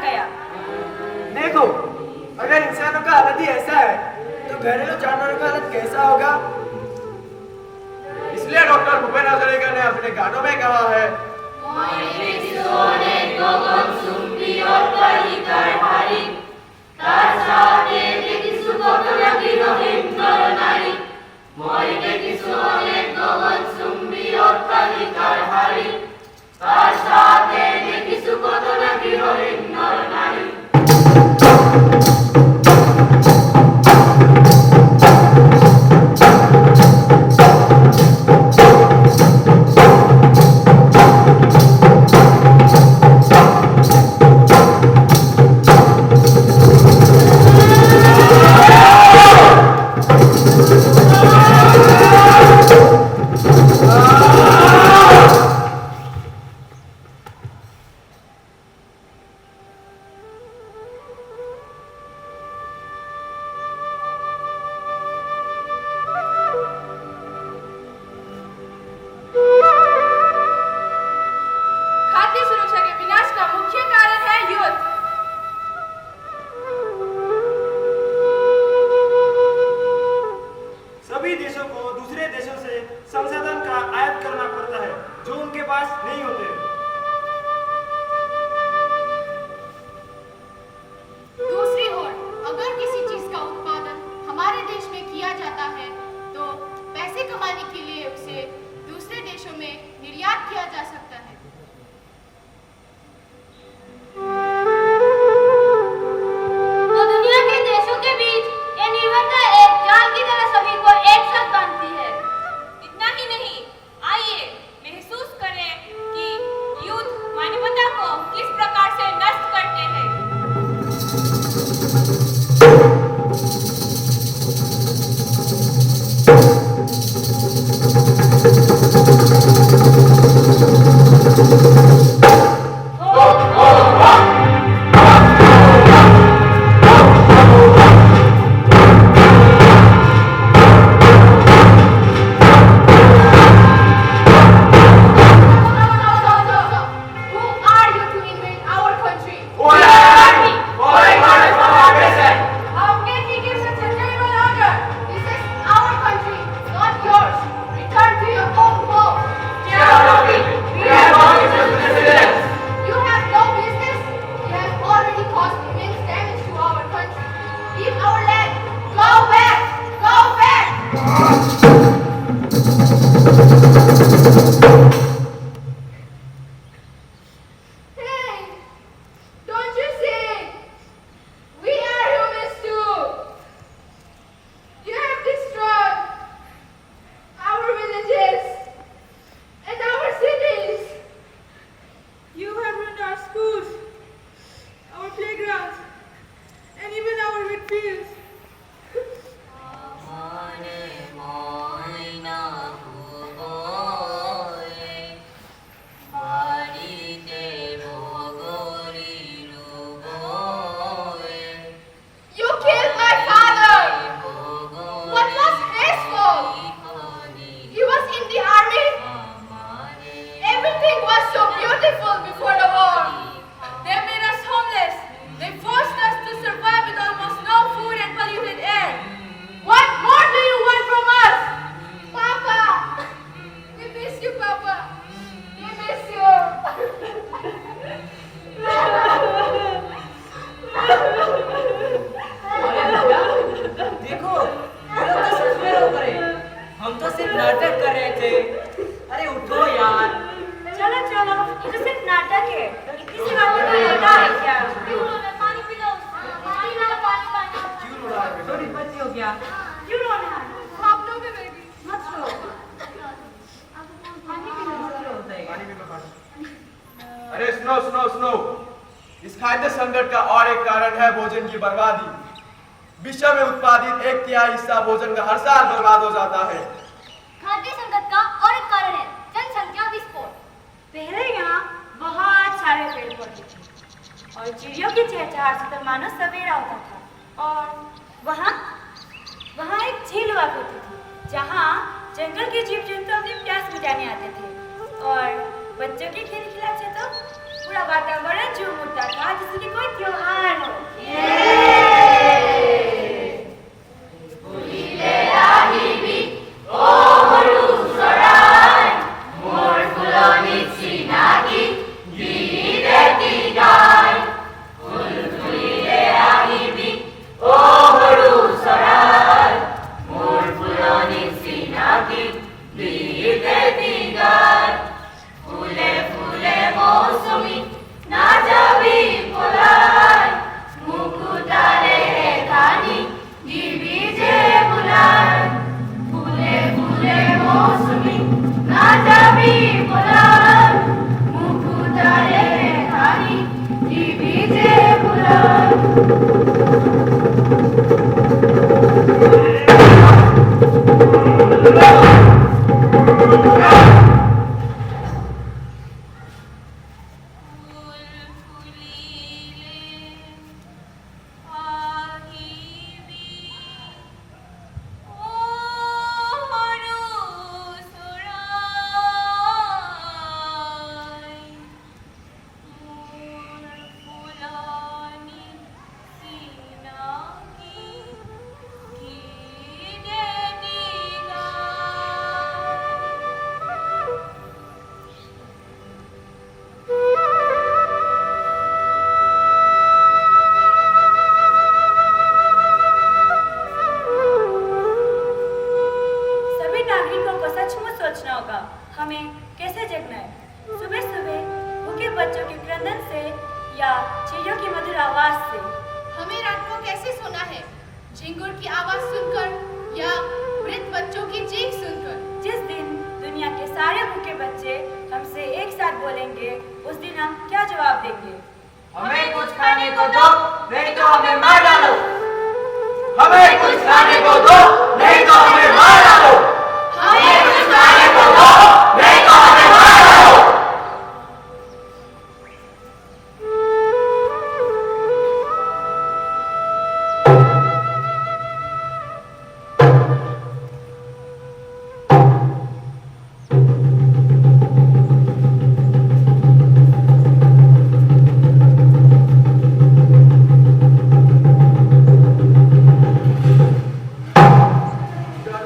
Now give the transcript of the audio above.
गया। देखो, अगर इंसानों का हालत ही ऐसा है तो घरेलू जानवरों का हालत कैसा होगा? इसलिए डॉक्टर भूपेन हजारिका ने अपने गानों में कहा है, खाद्य सुरक्षा के विनाश का मुख्य कारण है युद्ध। सभी देशों को दूसरे देशों से संसाधन का आयात करना पड़ता है जो उनके पास नहीं होते। दूसरी ओर अगर किसी चीज का उत्पादन हमारे देश में किया जाता है तो पैसे कमाने के लिए उसे दूसरे देशों में निर्यात किया जा सकता है। तो दुनिया के देशों के बीच ये निर्भरता एक जाल की तरह सभी को एक साथ बांधती है। इतना ही नहीं, आइए महसूस करें कि युद्ध मानवता को किस प्रकार से नष्ट करते हैं। Who are you to invade our country? How can we give such a terrible order? This is our country, not yours. Return to your own home. You have no business. You have already caused immense damage to our country. Leave our land. Go back. Go back. Hey, don't you see? We are humans too. You have destroyed our villages and our cities. You have ruined our schools, our playgrounds, and even our wheat fields. You killed my father. What was his fault? He was in the army. Everything was so beautiful before the war. They made us homeless. They forced us to survive with almost no food and polluted air. What more do you want from us? Papa, we miss you, Papa. We miss you. देखो, वो लोग तो सच में रो रहे। हम तो सिर्फ नाटक कर रहे थे। अरे उठो यार। चलो चलो, ये तो सिर्फ नाटक है। इतनी सी बात में कोई होता है क्या? क्यों रोना? पानी पी लो। पानी ला लो, पानी पानी। थोड़ी बच्ची हो गया। क्यों रोना? आप लोग भी बेबी मत रो। पानी पी लो। अरे सुनो, इस खाद्य संकट का और एक कारण है भोजन की बर्बादी। विश्व में उत्पादित 1/3 हिस्सा भोजन का हर साल बर्बाद हो जाता है। खाद्य संकट का और एक कारण है जनसंख्या विस्फोट। पहले यहाँ बहुत सारे पेड़ पौधे थे और चिड़ियों की चहचहाट से तो मानो सवेरा होता था। और वहाँ एक झील हुआ करती थी जहाँ जंगल के जीव जंतु अपनी प्यास बुझाने आते थे और बच्चों के खेल खिलाने से तो पूरा वातावरण झूम उठता था जैसे कि कोई त्योहार हो। हमें कैसे जगना है? सुबह सुबह भूखे बच्चों के क्रंदन से या चिड़ियों की मधुर आवाज से? हमें रात को कैसे सोना है? झिंगुर की आवाज सुनकर या वृद्ध बच्चों की चीख सुनकर? जिस दिन दुनिया के सारे भूखे बच्चे हमसे एक साथ बोलेंगे, उस दिन हम क्या जवाब देंगे? हमें कुछ खाने को दो, नहीं तो हमें मार डालो। हमें कुछ खाने